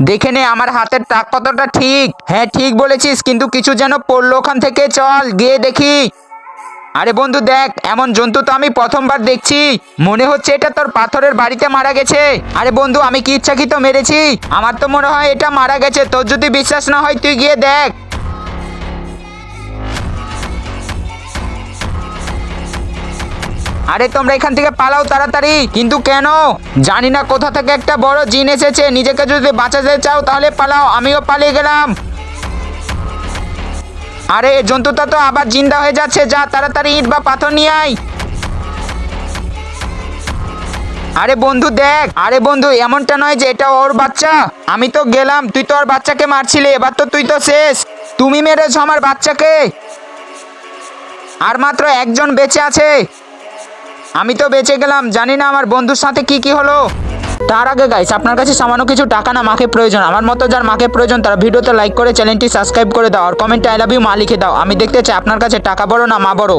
দেখে নে আমার হাতের টাক কতটা ঠিক। হ্যাঁ ঠিক বলেছিস, কিন্তু কিছু যেন পড়লো ওখান থেকে, চল গিয়ে দেখি। আরে বন্ধু দেখ, এমন জন্তু তো আমি প্রথমবার দেখছি। মনে হচ্ছে এটা তোর পাথরের বাড়িতে মারা গেছে। আরে বন্ধু, আমি কি ইচ্ছাকৃত মেরেছি? আমার তো মনে হয় এটা মারা গেছে। তোর যদি বিশ্বাস না হয় তুই গিয়ে দেখ। আরে তোমরা এখান থেকে পালাও তাড়াতাড়ি। কিন্তু কেন? জানি না, কোথা থেকে একটা বড় জিন এসেছে। নিজেকে যদি বাঁচাতে চাও তাহলে পালাও, আমিও পালিয়ে গেলাম। আরে এই জন্তুটা তো আবার জিন্দা হয়ে যাচ্ছে, যা তাড়াতাড়ি ইট বা পাথর নিয়ে আয়। আরে বন্ধু দেখ, আরে বন্ধু এমনটা নয় যে এটা ওর বাচ্চা। আমি তো গেলাম, তুই তো ওর বাচ্চাকে মারছিলি, এবার তো তুই তো শেষ। তুমি মেরেছো আমার বাচ্চাকে। আর মাত্র একজন বেঁচে আছে। আমি তো বেঁচে গেলাম, জানি না আমার বন্ধুর সাথে কি কি হলো। তার আগে গাইস, আপনার কাছে সামান্য কিছু টাকা না মাকে প্রয়োজন, আমার মতো যার মাকে প্রয়োজন তারা ভিডিওতে লাইক করে চ্যানেলটি সাবস্ক্রাইব করে দাও আর কমেন্টে আই লাভ ইউ মা লিখে দাও। আমি দেখতে চাই আপনার কাছে টাকা বড় না মা বড়।